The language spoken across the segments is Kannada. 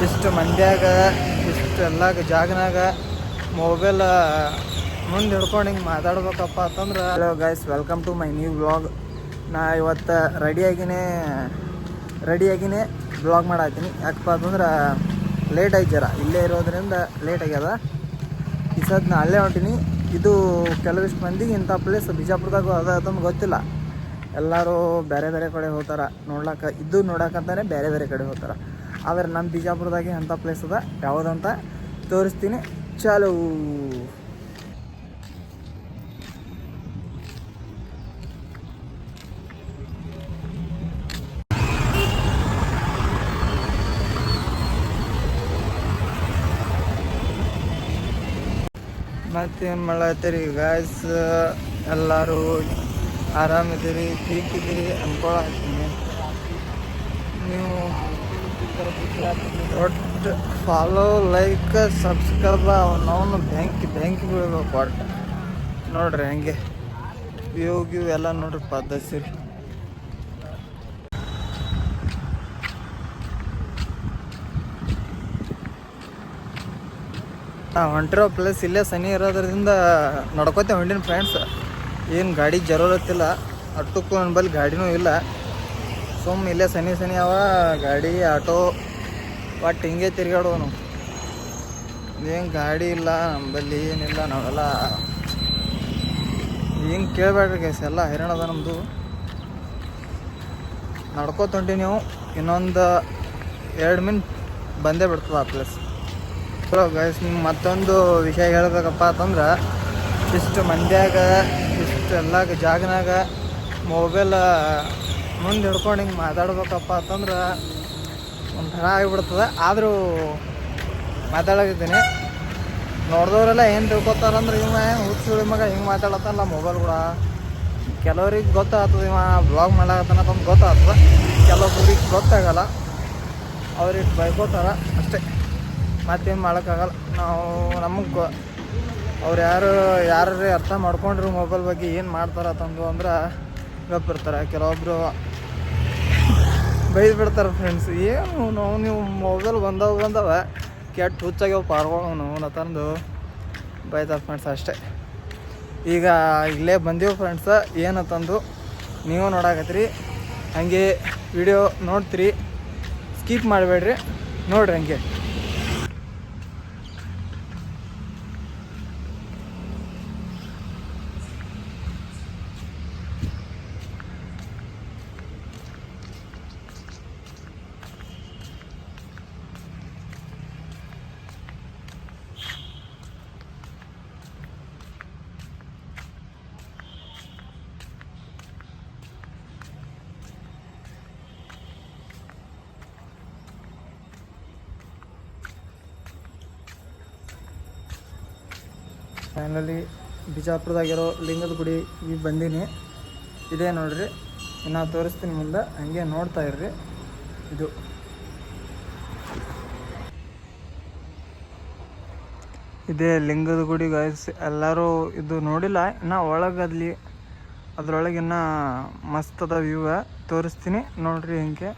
ಇಷ್ಟು ಮಂದ್ಯಾಗ ಇಷ್ಟೆಲ್ಲ ಜಾಗನಾಗ ಮೊಬೈಲ್ ಮುಂದೆ ಹಿಡ್ಕೊಂಡು ಹಿಂಗೆ ಮಾತಾಡ್ಬೇಕಪ್ಪ ಅಂತಂದ್ರೆ hello guys, welcome to my new vlog. ನಾ ಇವತ್ತು ರೆಡಿಯಾಗಿನೇ ಬ್ಲಾಗ್ ಮಾಡತ್ತೀನಿ. ಯಾಕಪ್ಪ ಅಂತಂದ್ರೆ ಲೇಟ್ ಆಯ್ತು, ಜರ ಇಲ್ಲೇ ಇರೋದ್ರಿಂದ ಲೇಟ್ ಆಗ್ಯದ. ಈ ಸದ್ ನಾ ಅಲ್ಲೇ ಹೊಂಟೀನಿ. ಇದು ಕೆಲವಿಷ್ಟು ಮಂದಿಗೆ ಇಂಥ ಪ್ಲೇಸ್ ಬಿಜಾಪುರದಾಗ ಅದ ಅಂತಂದು ಗೊತ್ತಿಲ್ಲ. ಎಲ್ಲರೂ ಬೇರೆ ಬೇರೆ ಕಡೆ ಹೋಗ್ತಾರೆ ನೋಡಕ್ಕಂತಾನೆ ಬೇರೆ ಬೇರೆ ಕಡೆ ಹೋಗ್ತಾರೆ. ಆದರೆ ನಮ್ಮ ಬಿಜಾಪುರದಾಗೆ ಅಂಥ ಪ್ಲೇಸ್ ಅದ, ಯಾವುದಂತ ತೋರಿಸ್ತೀನಿ. ಚಾಲು. ಮತ್ತೇನು ಮಾಡತ್ತೀರಿ ಗಾಯ್ಸ್? ಎಲ್ಲರೂ ಆರಾಮಿದ್ದೀರಿ, ಠೀಕಿದ್ದೀರಿ ಅನ್ಕೊಳತ್ತೀನಿ. ನೀವು ಒಟ್ಟು ಫಾಲೋ, ಲೈಕ್, ಸಬ್ಸ್ಕ್ರೈಬ್ ಅವನವನು ಬ್ಯಾಂಕ್ ಬೀಳ್ಬೇಕು ಒಟ್ಟು. ನೋಡ್ರಿ ಹಂಗೆ ವ್ಯೂ ಎಲ್ಲ ನೋಡ್ರಿ ಪದ್ಧತಿ. ಹೊಂಟಿರೋ ಪ್ಲೇಸ್ ಇಲ್ಲೇ ಸನಿ ಇರೋದ್ರಿಂದ ನಡ್ಕೋತೆ ಹೊಂಟಿನ ಫ್ರೆಂಡ್ಸ್. ಏನು ಗಾಡಿ ಜರೂರತ್ತಿಲ್ಲ, ಅಟ್ಟಕ್ಕೂ ನನ್ನ ಬಳಿ ಗಾಡಿನೂ ಇಲ್ಲ. ಇಲ್ಲೇ ಸನಿ ಅವ ಗಾಡಿ, ಆಟೋ ಒಟ್ಟು ಹಿಂಗೆ ತಿರ್ಗಾಡೋನು. ಏನು ಗಾಡಿ ಇಲ್ಲ ನಮ್ಮಲ್ಲಿ, ಏನಿಲ್ಲ. ನಾವೆಲ್ಲ ಏನು ಕೇಳಬೇಡ್ರಿ ಗೈಸ್, ಎಲ್ಲ ಹೈರಾಣದ ನಮ್ಮದು. ನಡ್ಕೋತ ಹೊಂಟಿ ನೀವು, ಇನ್ನೊಂದು 2 ಮಿನಿಟ್ ಬಂದೇ ಬಿಡ್ತದೆ ಆ ಪ್ಲೇಸ್. ಹಲೋ ಗೈಸ್, ನಿಮ್ಗೆ ಮತ್ತೊಂದು ವಿಷಯ ಹೇಳ್ಬೇಕಪ್ಪ ಅಂತಂದ್ರೆ, ಇಷ್ಟು ಮಂದ್ಯಾಗ ಇಷ್ಟೆಲ್ಲ ಜಾಗನಾಗ ಮೊಬೈಲ್ ಮುಂದೆ ಹಿಡ್ಕೊಂಡು ಹಿಂಗೆ ಮಾತಾಡ್ಬೇಕಪ್ಪ ಅಂತಂದ್ರೆ ಒಂಥರ ಆಗಿಬಿಡ್ತದೆ. ಆದರೂ ಮಾತಾಡಕತ್ತೀನಿ. ನೋಡಿದವರೆಲ್ಲ ಏನು ತಿಳ್ಕೊತಾರಂದ್ರೆ, ಇವ ಹುಚ್ಚುಳಿ ಮಗ ಹಿಂಗೆ ಮಾತಾಡತ್ತಲ್ಲ ಮೊಬೈಲ್ ಕೂಡ. ಕೆಲವ್ರಿಗೆ ಗೊತ್ತಾಗ್ತದೆ ಇವ ಬ್ಲಾಗ್ ಮಾಡಕತ್ತಾನಂತ ಗೊತ್ತಾಗ್ತದೆ, ಕೆಲವೊಬ್ಬರಿಗೆ ಗೊತ್ತಾಗಲ್ಲ. ಅವ್ರಿಗೆ ಬೈಕೋತಾರ ಅಷ್ಟೇ, ಮತ್ತೇನು ಮಾಡೋಕ್ಕಾಗಲ್ಲ. ನಮಗೆ ಅವ್ರು ಯಾರು ಅರ್ಥ ಮಾಡ್ಕೊಂಡ್ರು ಮೊಬೈಲ್ ಬಗ್ಗೆ ಏನು ಮಾಡ್ತಾರೆ ತಂದು ಅಂದ್ರೆ ಗೊತ್ತಿರ್ತಾರೆ. ಕೆಲವೊಬ್ಬರು ಬೈದು ಬಿಡ್ತಾರೆ ಫ್ರೆಂಡ್ಸ್. ಏನು ನೀವು ಮೊಬೈಲ್ ಬಂದವ ಕೆಟ್ಟ ಹುಚ್ಚಾಗ್ಯಾವ ಪಾರ್ಗಳು ತಂದು ಬೈತಾರೆ ಫ್ರೆಂಡ್ಸ್ ಅಷ್ಟೇ. ಈಗ ಇಲ್ಲೇ ಬಂದೀವಿ ಫ್ರೆಂಡ್ಸ. ಏನಂತಂದು ನೀವು ನೋಡಾಕತ್ತೀರಿ, ಹಾಗೆ ವಿಡಿಯೋ ನೋಡ್ತೀರಿ, ಸ್ಕಿಪ್ ಮಾಡಬೇಡ್ರಿ, ನೋಡ್ರಿ ಹಂಗೆ. ಫೈನಲಿ ಬಿಜಾಪುರದಾಗಿರೋ ಲಿಂಗದ ಗುಡಿ ಈಗ ಬಂದೀನಿ. ಇದೇ ನೋಡ್ರಿ, ಇನ್ನು ತೋರಿಸ್ತೀನಿ ಮುಂದೆ, ಹಂಗೆ ನೋಡ್ತಾ ಇರ್ರಿ. ಇದೇ ಲಿಂಗದ ಗುಡಿ ಗಾಯ್ಸ್. ಎಲ್ಲರೂ ಇದು ನೋಡಿಲ್ಲ ಇನ್ನು ಒಳಗಲ್ಲಿ, ಅದ್ರೊಳಗೆ ಇನ್ನೂ ಮಸ್ತ್ ಅದ ವ್ಯೂ. ತೋರಿಸ್ತೀನಿ ನೋಡ್ರಿ ಹಿಂಗೆ.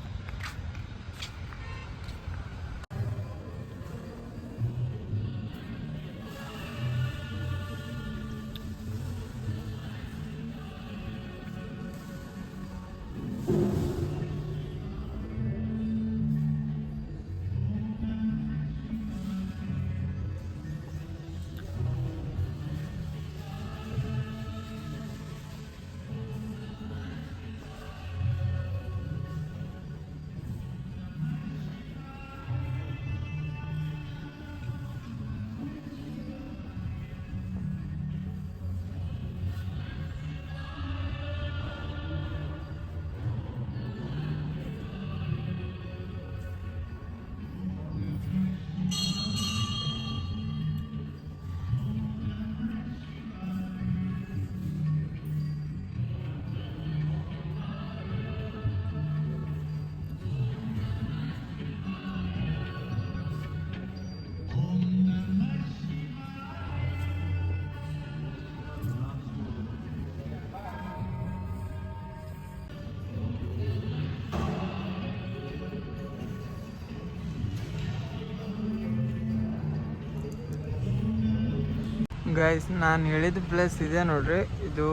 ಗೈಸ್ ನಾನು ಹೇಳಿದ ಪ್ಲೇಸ್ ಇದೆ ನೋಡ್ರಿ. ಇದು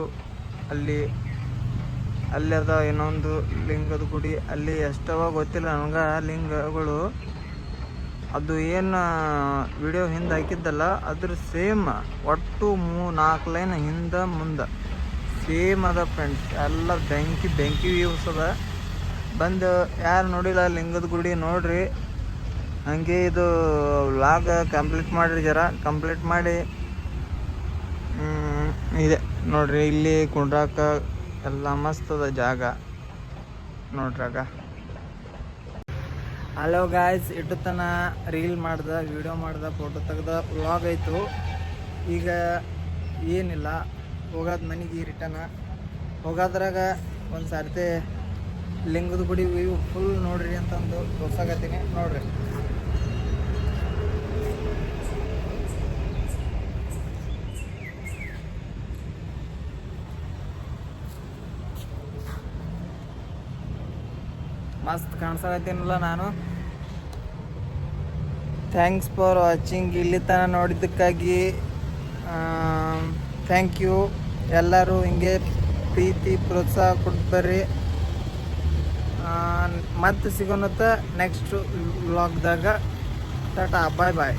ಅಲ್ಲಿ ಅದ ಇನ್ನೊಂದು ಲಿಂಗದ ಗುಡಿ. ಅಲ್ಲಿ ಎಷ್ಟವ ಗೊತ್ತಿಲ್ಲ ನನಗೆ ಲಿಂಗಗಳು. ಅದು ಏನು ವಿಡಿಯೋ ಹಿಂದೆ ಹಾಕಿದ್ದಲ್ಲ ಅದ್ರ ಸೇಮ್ ಒಟ್ಟು 3-4 ಲೈನ್ ಹಿಂದೆ ಮುಂದೆ ಸೇಮ್ ಅದ ಫ್ರೆಂಡ್ಸ್. ಎಲ್ಲ ಬೆಂಕಿ ವ್ಯೂಸ್ ಅದ. ಬಂದು ಯಾರು ನೋಡಿಲ್ಲ ಲಿಂಗದ ಗುಡಿ ನೋಡ್ರಿ. ಹಂಗೆ ಇದು ವ್ಲಾಗ್ ಕಂಪ್ಲೀಟ್ ಮಾಡಿರಿ, ಕಂಪ್ಲೀಟ್ ಮಾಡಿ ಇದೆ ನೋಡ್ರಿ. ಇಲ್ಲಿ ಕುಂಡ್ರಾಕ ಎಲ್ಲ ಮಸ್ತ್ ಅದ ಜಾಗ ನೋಡ್ರಾಗ. ಹಲೋ ಗಾಯ್ಸ್, ಇಟ್ಟು ತನ ರೀಲ್ ಮಾಡ್ದೆ, ವಿಡಿಯೋ ಮಾಡ್ದೆ, ಫೋಟೋ ತೆಗ್ದ, ವ್ಲಾಗ್ ಆಯಿತು. ಈಗ ಏನಿಲ್ಲ, ಹೋಗೋದು ಮನೆಗೆ ರಿಟರ್ನ್. ಹೋಗೋದ್ರಾಗ ಒಂದು ಸರ್ತಿ ಲಿಂಗದ ಗುಡಿ ವ್ಯೂ ಫುಲ್ ನೋಡ್ರಿ ಅಂತಂದು ತೋರ್ಸಾಕತ್ತೀನಿ ನೋಡ್ರಿ. ಮಸ್ತ್ ಕಾಣಿಸಕತ್ತೀನಲ್ಲ ನಾನು. Thanks for watching. ಇಲ್ಲಿ ತನಕ ನೋಡಿದ್ದಕ್ಕಾಗಿ ಥ್ಯಾಂಕ್ ಯು. ಎಲ್ಲರೂ ಹಿಂಗೆ ಪ್ರೀತಿ ಪ್ರೋತ್ಸಾಹ ಕೊಡ್ಬರ್ರಿ. ಮತ್ತೆ ಸಿಗೋಣತ್ತ ನೆಕ್ಸ್ಟ್ ವ್ಲಾಗ್ದಾಗ. ಟಾಟಾ, ಬಾಯ್ ಬಾಯ್.